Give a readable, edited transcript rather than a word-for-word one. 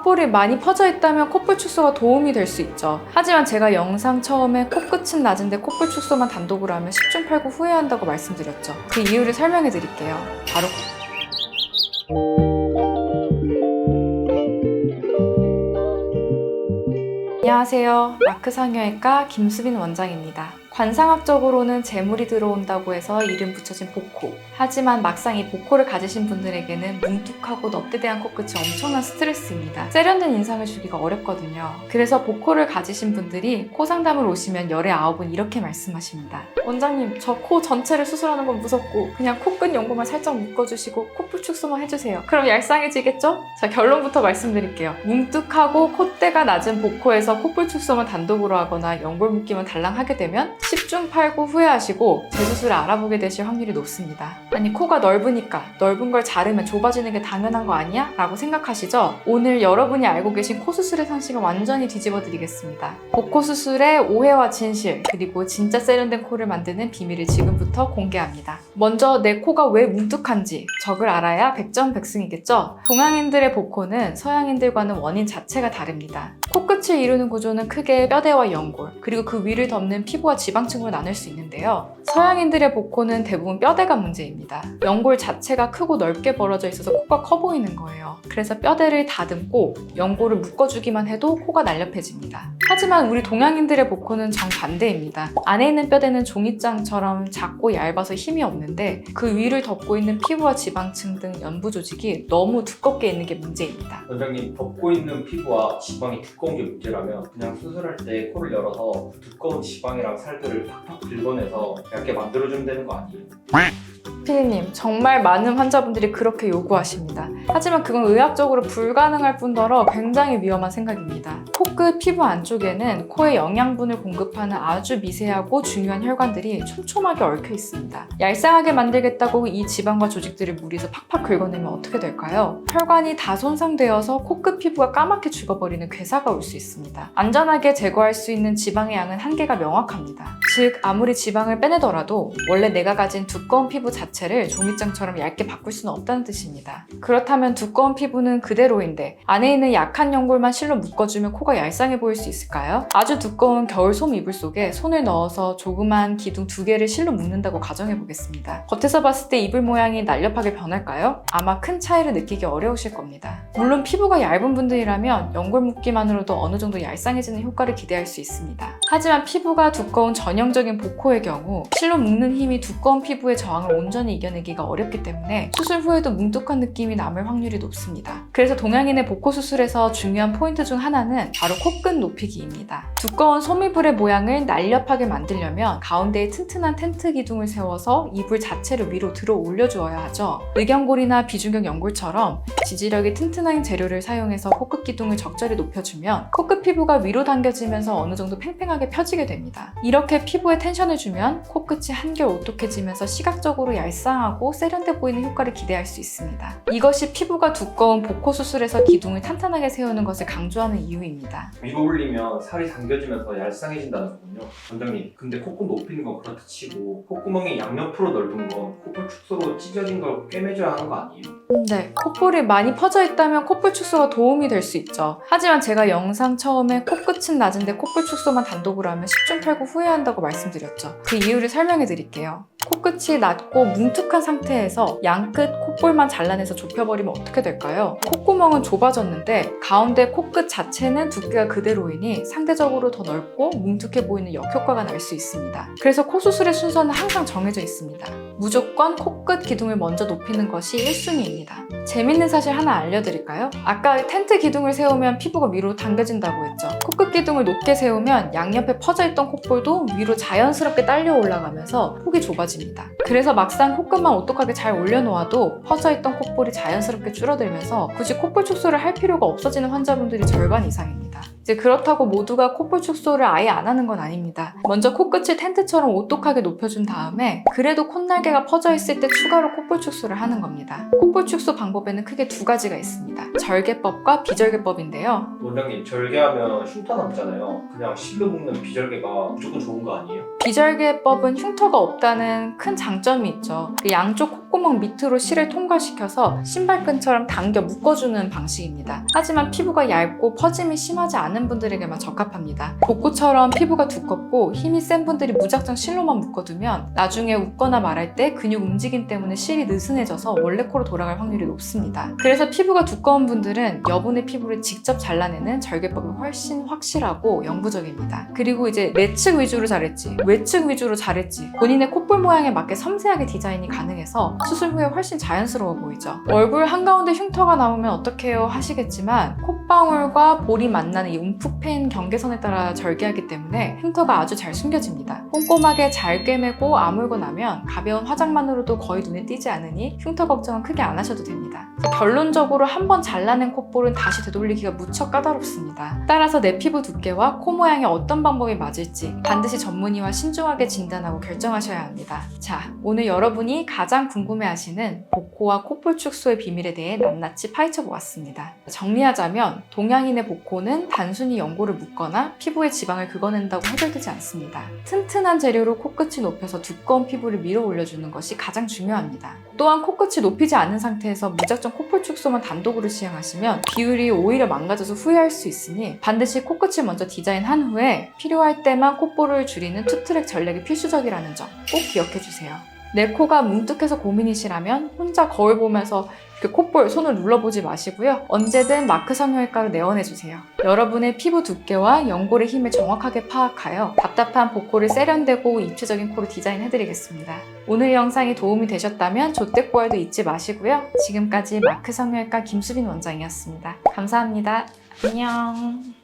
콧볼이 많이 퍼져 있다면 콧볼 축소가 도움이 될 수 있죠. 하지만 제가 영상 처음에 코끝은 낮은데 콧볼 축소만 단독으로 하면 10중 8구 후회한다고 말씀드렸죠. 그 이유를 설명해 드릴게요. 바로 안녕하세요. 마크 성형외과 김수빈 원장입니다. 관상학적으로는 재물이 들어온다고 해서 이름 붙여진 복코. 하지만 막상 이 복코를 가지신 분들에게는 뭉툭하고 넙대대한 코끝이 엄청난 스트레스입니다. 세련된 인상을 주기가 어렵거든요. 그래서 복코를 가지신 분들이 코 상담을 오시면 열의 9은 이렇게 말씀하십니다. 원장님, 저 코 전체를 수술하는 건 무섭고 그냥 코끝 연고만 살짝 묶어주시고 콧볼 축소만 해주세요. 그럼 얄쌍해지겠죠? 자, 결론부터 말씀드릴게요. 뭉툭하고 콧대가 낮은 복코에서 콧볼 축소만 단독으로 하거나 연골 묶기만 달랑 하게 되면 10중 8구 후회하시고 재수술을 알아보게 되실 확률이 높습니다. 아니, 코가 넓으니까 넓은 걸 자르면 좁아지는 게 당연한 거 아니야? 라고 생각하시죠? 오늘 여러분이 알고 계신 코 수술의 상식을 완전히 뒤집어 드리겠습니다. 복코 수술의 오해와 진실, 그리고 진짜 세련된 코를 만드는 비밀을 지금부터 공개합니다. 먼저 내 코가 왜 뭉툭한지 적을 알아야 백전백승이겠죠? 동양인들의 복코는 서양인들과는 원인 자체가 다릅니다. 코끝을 이루는 구조는 크게 뼈대와 연골, 그리고 그 위를 덮는 피부와 지방층으로 나눌 수 있는데요. 서양인들의 복코는 대부분 뼈대가 문제입니다. 연골 자체가 크고 넓게 벌어져 있어서 코가 커 보이는 거예요. 그래서 뼈대를 다듬고 연골을 묶어주기만 해도 코가 날렵해집니다. 하지만 우리 동양인들의 복코는 정반대입니다. 안에 있는 뼈대는 종이장처럼 작고 얇아서 힘이 없는데 그 위를 덮고 있는 피부와 지방층 등 연부 조직이 너무 두껍게 있는 게 문제입니다. 원장님, 덮고 있는 피부와 지방이 두꺼운 게 문제라면 그냥 수술할 때 코를 열어서 두꺼운 지방이랑 살들을 팍팍 긁어내서 얇게 만들어주면 되는 거 아니에요? 피디님, 정말 많은 환자분들이 그렇게 요구하십니다. 하지만 그건 의학적으로 불가능할 뿐더러 굉장히 위험한 생각입니다. 코끝 피부 안쪽에는 코에 영양분을 공급하는 아주 미세하고 중요한 혈관들이 촘촘하게 얽혀 있습니다. 얄쌍하게 만들겠다고 이 지방과 조직들을 무리해서 팍팍 긁어내면 어떻게 될까요? 혈관이 다 손상되어서 코끝 피부가 까맣게 죽어버리는 괴사가 올 수 있습니다. 안전하게 제거할 수 있는 지방의 양은 한계가 명확합니다. 즉, 아무리 지방을 빼내더라도 원래 내가 가진 두꺼운 피부 자체를 종이장처럼 얇게 바꿀 수는 없다는 뜻입니다. 그렇다면 두꺼운 피부는 그대로인데 안에 있는 약한 연골만 실로 묶어주면 코가 얄쌍해 보일 수 있을까요? 아주 두꺼운 겨울솜 이불 속에 손을 넣어서 조그만 기둥 2개를 실로 묶는다고 가정해 보겠습니다. 겉에서 봤을 때 이불 모양이 날렵하게 변할까요? 아마 큰 차이를 느끼기 어려우실 겁니다. 물론 피부가 얇은 분들이라면 연골 묶기만으로도 어느 정도 얄쌍해지는 효과를 기대할 수 있습니다. 하지만 피부가 두꺼운 전형적인 복코의 경우 실로 묶는 힘이 두꺼운 피부의 저항을 온전히 이겨내기가 어렵기 때문에 수술 후에도 뭉툭한 느낌이 남을 확률이 높습니다. 그래서 동양인의 복코 수술에서 중요한 포인트 중 하나는 바로 코끝 높이기입니다. 두꺼운 솜이불의 모양을 날렵하게 만들려면 가운데에 튼튼한 텐트 기둥을 세워서 이불 자체를 위로 들어 올려주어야 하죠. 의경골이나 비중격 연골처럼 지지력이 튼튼한 재료를 사용해서 코끝 기둥을 적절히 높여주면 코끝 피부가 위로 당겨지면서 어느 정도 팽팽하게 펴지게 됩니다. 이렇게 피부에 텐션을 주면 코끝이 한결 오똑해지면서 시각적으로 얄쌍하고 세련돼 보이는 효과를 기대할 수 있습니다. 이것이 피부가 두꺼운 복코 수술에서 기둥을 탄탄하게 세우는 것을 강조하는 이유입니다. 위로 올리면 살이 당겨지면서 얄쌍해진다는 거군요. 원장님, 근데 콧구 높이는 건 그렇다 치고 콧구멍이 양옆으로 넓은 건 콧볼 축소로 찢어진 걸 꿰매줘야 하는 거 아니에요? 네, 콧볼이 많이 퍼져 있다면 콧볼 축소가 도움이 될 수 있죠. 하지만 제가 영상 처음에 코끝은 낮은데 콧볼 축소만 단독으로 하면 10중 8구 후회한다고 말씀드렸죠. 그 이유를 설명해 드릴게요. 코끝이 낮고 뭉툭한 상태에서 양끝 콧볼만 잘라내서 좁혀버리면 어떻게 될까요? 콧구멍은 좁아졌는데 가운데 코끝 자체는 두께가 그대로이니 상대적으로 더 넓고 뭉툭해 보이는 역효과가 날 수 있습니다. 그래서 코 수술의 순서는 항상 정해져 있습니다. 무조건 코끝 기둥을 먼저 높이는 것이 1순위입니다. 재밌는 사실 하나 알려드릴까요? 아까 텐트 기둥을 세우면 피부가 위로 당겨진다고 했죠. 코끝 기둥을 높게 세우면 양옆에 퍼져있던 콧볼도 위로 자연스럽게 딸려 올라가면서 폭이 좁아집니다. 그래서 막상 코끝만 오똑하게 잘 올려놓아도 퍼져있던 콧볼이 자연스럽게 줄어들면서 굳이 콧볼 축소를 할 필요가 없어지는 환자분들이 절반 이상입니다. 이제 그렇다고 모두가 콧볼 축소를 아예 안 하는 건 아닙니다. 먼저 코끝을 텐트처럼 오똑하게 높여준 다음에 그래도 콧날개가 퍼져 있을 때 추가로 콧볼 축소를 하는 겁니다. 콧볼 축소 방법에는 크게 2가지가 있습니다. 절개법과 비절개법인데요. 원장님, 절개하면 흉터 남잖아요. 그냥 실로 묶는 비절개가 무조건 좋은 거 아니에요? 비절개법은 흉터가 없다는 큰 장점이 있죠. 양쪽 콧구멍 밑으로 실을 통과시켜서 신발끈처럼 당겨 묶어주는 방식입니다. 하지만 피부가 얇고 퍼짐이 심하지 않은 분들에게만 적합합니다. 복구처럼 피부가 두껍고 힘이 센 분들이 무작정 실로만 묶어두면 나중에 웃거나 말할 때 근육 움직임 때문에 실이 느슨해져서 원래 코로 돌아갈 확률이 높습니다. 그래서 피부가 두꺼운 분들은 여분의 피부를 직접 잘라내는 절개법이 훨씬 확실하고 영구적입니다. 그리고 이제 내측 위주로 잘했지, 외측 위주로 잘했지, 본인의 콧볼 모양에 맞게 섬세하게 디자인이 가능해서 수술 후에 훨씬 자연스러워 보이죠. 얼굴 한가운데 흉터가 나오면 어떡해요 하시겠지만 콧방울과 볼이 만나는 이 움푹 패인 경계선에 따라 절개하기 때문에 흉터가 아주 잘 숨겨집니다. 꼼꼼하게 잘 꿰매고 아물고 나면 가벼운 화장만으로도 거의 눈에 띄지 않으니 흉터 걱정은 크게 안 하셔도 됩니다. 결론적으로 한번 잘라낸 콧볼은 다시 되돌리기가 무척 까다롭습니다. 따라서 내 피부 두께와 코 모양에 어떤 방법이 맞을지 반드시 전문의와 신중하게 진단하고 결정하셔야 합니다. 자, 오늘 여러분이 가장 궁금해하시는 복코와 콧볼 축소의 비밀에 대해 낱낱이 파헤쳐 보았습니다. 정리하자면 동양인의 복코는 단순히 연고를 묶거나 피부에 지방을 긁어낸다고 해결되지 않습니다. 튼튼한 재료로 코끝이 높여서 두꺼운 피부를 밀어 올려주는 것이 가장 중요합니다. 또한 코끝이 높이지 않은 상태에서 무작정 콧볼 축소만 단독으로 시행하시면 비율이 오히려 망가져서 후회할 수 있으니 반드시 코끝을 먼저 디자인한 후에 필요할 때만 콧볼을 줄이는 투트랙 전략이 필수적이라는 점 꼭 기억해주세요. 내 코가 뭉툭해서 고민이시라면 혼자 거울 보면서 그 콧볼 손을 눌러보지 마시고요. 언제든 마크 성형외과로 내원해주세요. 여러분의 피부 두께와 연골의 힘을 정확하게 파악하여 답답한 복코를 세련되고 입체적인 코로 디자인해드리겠습니다. 오늘 영상이 도움이 되셨다면 조댓구알도 잊지 마시고요. 지금까지 마크 성형외과 김수빈 원장이었습니다. 감사합니다. 안녕.